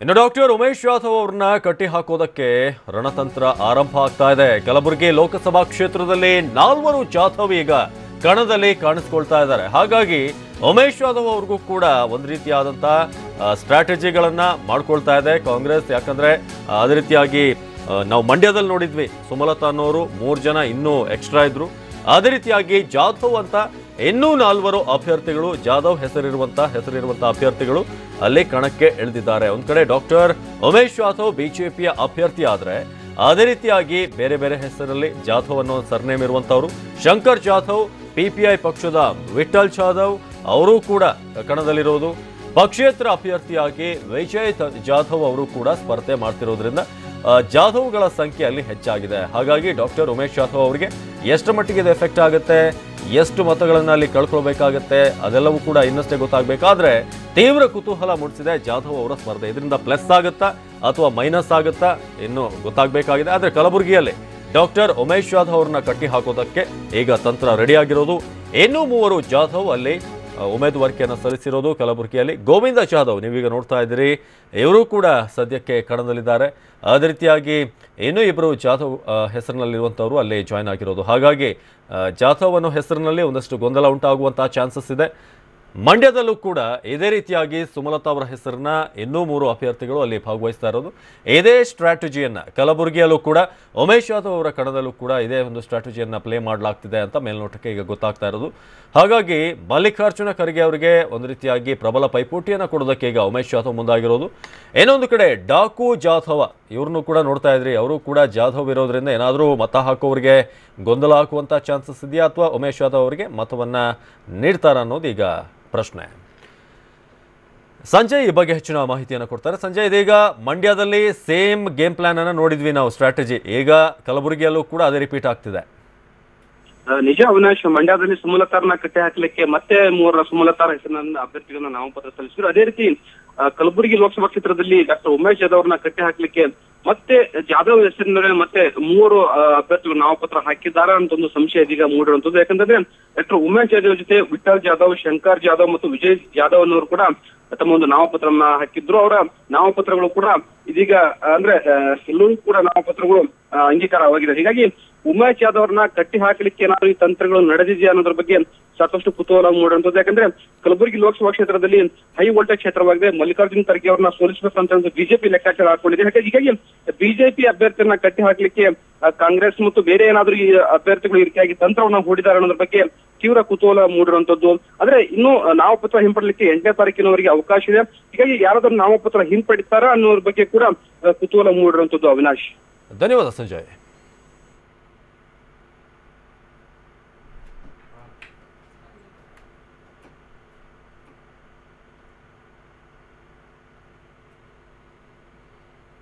ಇನ್ನು ಡಾಕ್ಟರ್ ಉಮೇಶ್ ಜಾಧವ್ ಅವರನ್ನ ಕಟ್ಟಿ ಹಾಕೋದಕ್ಕೆ ರಣತಂತ್ರ ಆರಂಭ ಆಗ್ತಾ ಇದೆ. ಕಲಬುರಗಿ ಲೋಕಸಭಾ ಕ್ಷೇತ್ರದಲ್ಲಿ 4 ಜಾಧವ್ ಈಗ ಕಣದಲ್ಲಿ ಕಾಣಿಸ್ಕೊಳ್ತಾ ಇದ್ದಾರೆ. ಹಾಗಾಗಿ ಉಮೇಶ್ ಜಾಧವ್ ಅವ್ರಿಗೂ ಕೂಡ ಒಂದು ರೀತಿಯಾದಂತಹ ಸ್ಟ್ರಾಟಜಿಗಳನ್ನ ಮಾಡ್ಕೊಳ್ತಾ ಇದೆ ಕಾಂಗ್ರೆಸ್. ಯಾಕಂದ್ರೆ ಅದೇ ರೀತಿಯಾಗಿ ನಾವು ಮಂಡ್ಯದಲ್ಲಿ ನೋಡಿದ್ವಿ, ಸುಮಲತಾ ಅನ್ನೋರು 3 ಜನ ಇನ್ನೂ ಎಕ್ಸ್ಟ್ರಾ ಇದ್ರು. ಅದೇ ರೀತಿಯಾಗಿ ಜಾಧವ್ ಅಂತ ಇನ್ನೂ 4 ಅಭ್ಯರ್ಥಿಗಳು, ಜಾಧವ್ ಹೆಸರಿರುವಂತ ಅಭ್ಯರ್ಥಿಗಳು ಅಲ್ಲಿ ಕಣಕ್ಕೆ ಇಳಿದಿದ್ದಾರೆ. ಒಂದ್ ಕಡೆ ಡಾಕ್ಟರ್ ಉಮೇಶ್ ಜಾಧವ್ ಬಿಜೆಪಿಯ ಅಭ್ಯರ್ಥಿ ಆದ್ರೆ, ಅದೇ ರೀತಿಯಾಗಿ ಬೇರೆ ಬೇರೆ ಹೆಸರಲ್ಲಿ ಜಾಧವ್ ಅನ್ನೋ ಸರ್ನೇಮ್ ಇರುವಂತವ್ರು ಶಂಕರ್ ಜಾಧವ್, ಪಿಪಿಐ ಪಕ್ಷದ ವಿಠಲ್ ಜಾಧವ್ ಅವರು ಕೂಡ ಕಣದಲ್ಲಿರೋದು. ಪಕ್ಷೇತರ ಅಭ್ಯರ್ಥಿಯಾಗಿ ವಿಜಯ್ ಜಾಧವ್ ಅವರು ಕೂಡ ಸ್ಪರ್ಧೆ ಮಾಡ್ತಿರೋದ್ರಿಂದ ಜಾಧವ್ಗಳ ಸಂಖ್ಯೆ ಅಲ್ಲಿ ಹೆಚ್ಚಾಗಿದೆ. ಹಾಗಾಗಿ ಡಾಕ್ಟರ್ ಉಮೇಶ್ ಜಾಧವ್ ಅವರಿಗೆ ಎಷ್ಟು ಮಟ್ಟಿಗೆ ಇದು ಎಫೆಕ್ಟ್ ಆಗುತ್ತೆ, ಎಷ್ಟು ಮತಗಳನ್ನ ಅಲ್ಲಿ ಕಳ್ಕೊಳ್ಬೇಕಾಗತ್ತೆ, ಅದೆಲ್ಲವೂ ಕೂಡ ಇನ್ನಷ್ಟೇ ಗೊತ್ತಾಗಬೇಕಾದ್ರೆ ತೀವ್ರ ಕುತೂಹಲ ಮೂಡಿಸಿದೆ ಜಾಧವ್ ಅವರ ಸ್ಪರ್ಧೆ. ಇದರಿಂದ ಪ್ಲಸ್ ಆಗುತ್ತಾ ಅಥವಾ ಮೈನಸ್ ಆಗುತ್ತಾ ಇನ್ನು ಗೊತ್ತಾಗಬೇಕಾಗಿದೆ. ಆದ್ರೆ ಕಲಬುರಗಿಯಲ್ಲಿ ಡಾಕ್ಟರ್ ಉಮೇಶ್ ಜಾಧವ್ ಅವ್ರನ್ನ ಕಟ್ಟಿ ಹಾಕೋದಕ್ಕೆ ಈಗ ತಂತ್ರ ರೆಡಿ ಆಗಿರೋದು. ಇನ್ನೂ 3 ಜಾಧವ್ ಅಲ್ಲಿ ಉಮೇದುವಾರಿಕೆಯನ್ನು ಸಲ್ಲಿಸಿರೋದು. ಕಲಬುರಗಿಯಲ್ಲಿ ಗೋವಿಂದ ಜಾಧವ್ ನೀವೀಗ ನೋಡ್ತಾ ಇದ್ದೀರಿ, ಇವರು ಕೂಡ ಸದ್ಯಕ್ಕೆ ಕಣದಲ್ಲಿದ್ದಾರೆ. ಅದೇ ರೀತಿಯಾಗಿ ಇನ್ನೂ 2 ಜಾಧವ್ ಹೆಸರಿನಲ್ಲಿರುವಂಥವ್ರು ಅಲ್ಲಿ ಜಾಯ್ನ್ ಆಗಿರೋದು. ಹಾಗಾಗಿ ಜಾಧವ್ ಅನ್ನೋ ಹೆಸರಿನಲ್ಲಿ ಒಂದಷ್ಟು ಗೊಂದಲ ಉಂಟಾಗುವಂತಹ ಚಾನ್ಸಸ್ ಇದೆ. ಮಂಡ್ಯದಲ್ಲೂ ಕೂಡ ಇದೇ ರೀತಿಯಾಗಿ ಸುಮಲತಾ ಅವರ ಹೆಸರನ್ನ ಇನ್ನೂ 3 ಅಭ್ಯರ್ಥಿಗಳು ಅಲ್ಲಿ ಭಾಗವಹಿಸ್ತಾ ಇರೋದು. ಇದೇ ಸ್ಟ್ರಾಟಜಿಯನ್ನ ಕಲಬುರಗಿಯಲ್ಲೂ ಕೂಡ ಉಮೇಶ್ ಜಾಧವ್ ಅವರ ಕಣದಲ್ಲೂ ಕೂಡ ಇದೇ ಒಂದು ಸ್ಟ್ರಾಟಜಿಯನ್ನ ಪ್ಲೇ ಮಾಡಲಾಗ್ತಿದೆ ಅಂತ ಮೇಲ್ನೋಟಕ್ಕೆ ಈಗ ಗೊತ್ತಾಗ್ತಾ ಇರೋದು. ಹಾಗಾಗಿ ಮಲ್ಲಿಕಾರ್ಜುನ ಖರ್ಗೆ ಅವರಿಗೆ ಒಂದು ರೀತಿಯಾಗಿ ಪ್ರಬಲ ಪೈಪೋಟಿಯನ್ನು ಕೊಡೋದಕ್ಕೆ ಈಗ ಉಮೇಶ್ ಜಾಧವ್ ಮುಂದಾಗಿರೋದು. ಇನ್ನೊಂದು ಕಡೆ ಡಾಕು ಜಾಧವ ಇವ್ರನ್ನೂ ಕೂಡ ನೋಡ್ತಾ ಇದ್ರಿ, ಅವರು ಕೂಡ ಜಾಧವ್ ಇರೋದ್ರಿಂದ ಏನಾದರೂ ಮತ ಹಾಕೋರಿಗೆ ಗೊಂದಲ ಹಾಕುವಂಥ ಚಾನ್ಸಸ್ ಇದೆಯಾ ಅಥವಾ ಉಮೇಶ್ ಜಾಧವ್ ಅವರಿಗೆ ಮತವನ್ನ ನೀಡ್ತಾರ ಅನ್ನೋದು ಈಗ ಪ್ರಶ್ನೆ. ಸಂಜಯ್ ಈ ಬಗ್ಗೆ ಹೆಚ್ಚಿನ ಮಾಹಿತಿಯನ್ನು ಕೊಡ್ತಾರೆ. ಸಂಜಯ್, ಇದೀಗ ಮಂಡ್ಯದಲ್ಲಿ ಸೇಮ್ ಗೇಮ್ ಪ್ಲಾನ್ ಅನ್ನ ನೋಡಿದ್ವಿ ನಾವು, ಸ್ಟ್ರಾಟಜಿ. ಈಗ ಕಲಬುರಗಿಯಲ್ಲೂ ಕೂಡ ಅದೇ ರಿಪೀಟ್ ಆಗ್ತಿದೆ. ನಿಜ ಅವಿನಾಶ್, ಮಂಡ್ಯದಲ್ಲಿ ಸುಮಲತಾರನ್ನ ಕಟ್ಟಿ ಹಾಕಲಿಕ್ಕೆ ಮತ್ತೆ 3 ಸುಮಲತಾರ ಹೆಸರಿನ ಅಭ್ಯರ್ಥಿಗಳನ್ನ ನಾಮಪತ್ರ ಸಲ್ಲಿಸಿದ್ರು. ಅದೇ ರೀತಿ ಕಲಬುರಗಿ ಲೋಕಸಭಾ ಕ್ಷೇತ್ರದಲ್ಲಿ ಡಾಕ್ಟರ್ ಉಮೇಶ್ ಜಾಧವ್ ಅವ್ರನ್ನ ಕಟ್ಟಿ ಹಾಕ್ಲಿಕ್ಕೆ ಮತ್ತೆ ಜಾಧವ್ ಹೆಸರಿನ ಮತ್ತೆ 3 ಅಭ್ಯರ್ಥಿಗಳು ನಾಮಪತ್ರ ಹಾಕಿದ್ದಾರೆ ಅಂತ ಒಂದು ಸಂಶಯ ಇದೀಗ ಮೂಡಿರುವಂತದ್ದು. ಯಾಕಂದ್ರೆ ಡಾಕ್ಟರ್ ಉಮೇಶ್ ಜಾಧವ್ ಜೊತೆ ವಿಠಲ್ ಜಾಧವ್, ಶಂಕರ್ ಜಾಧವ್ ಮತ್ತು ವಿಜಯ್ ಜಾಧವ್ ಅನ್ನೋರು ಕೂಡ ತಮ್ಮ ಒಂದು ನಾಮಪತ್ರವನ್ನ ಹಾಕಿದ್ರು. ಅವರ ನಾಮಪತ್ರಗಳು ಕೂಡ ಇದೀಗ ಅಂದ್ರೆ ಎಲ್ಲರೂ ಕೂಡ ನಾಮಪತ್ರಗಳು ಅಂಗೀಕಾರವಾಗಿದೆ. ಹೀಗಾಗಿ ಉಮೇಶ್ ಜಾಧವ್ ಅವ್ರನ್ನ ಕಟ್ಟಿ ಹಾಕಲಿಕ್ಕೆ ಏನಾದ್ರು ಈ ತಂತ್ರಗಳು ನಡೆದಿದೆಯಾ ಅನ್ನೋದ್ರ ಬಗ್ಗೆ ಸಾಕಷ್ಟು ಕುತೂಹಲ ಮೂಡುವಂತದ್ದು. ಯಾಕಂದ್ರೆ ಕಲಬುರಗಿ ಲೋಕಸಭಾ ಕ್ಷೇತ್ರದಲ್ಲಿ ಹೈ ವೋಲ್ಟೇಜ್ ಕ್ಷೇತ್ರವಾಗಿದೆ. ಮಲ್ಲಿಕಾರ್ಜುನ ಖರ್ಗೆ ಅವ್ರನ್ನ ಸೋಲಿಸಬೇಕಂತ ಬಿಜೆಪಿ ಲೆಕ್ಕಾಚಾರ ಹಾಕೊಂಡಿದೆ. ಹೀಗಾಗಿ ಬಿಜೆಪಿ ಅಭ್ಯರ್ಥಿಯನ್ನ ಕಟ್ಟಿ ಹಾಕ್ಲಿಕ್ಕೆ ಕಾಂಗ್ರೆಸ್ ಮತ್ತು ಬೇರೆ ಏನಾದ್ರು ಈ ಅಭ್ಯರ್ಥಿಗಳು ಈ ರೀತಿಯಾಗಿ ತಂತ್ರವನ್ನ ಹೂಡಿದ್ದಾರೆ ಅನ್ನೋದ್ರ ಬಗ್ಗೆ ತೀವ್ರ ಕುತೂಹಲ ಮೂಡಿರುವಂತದ್ದು. ಆದ್ರೆ ಇನ್ನು ನಾಮಪತ್ರ ಹಿಂಪಡಲಿಕ್ಕೆ 8ನೇ ತಾರೀಕಿನವರೆಗೆ ಅವಕಾಶ ಇದೆ. ಹೀಗಾಗಿ ಯಾರಾದ್ರೂ ನಾಮಪತ್ರ ಹಿಂಪಡಿತಾರಾ ಅನ್ನೋದ್ರ ಬಗ್ಗೆ ಕೂಡ ಕುತೂಹಲ ಮೂಡಿರುವಂತದ್ದು. ಅವಿನಾಶ್, ಧನ್ಯವಾದ ಸಂಜಯ್.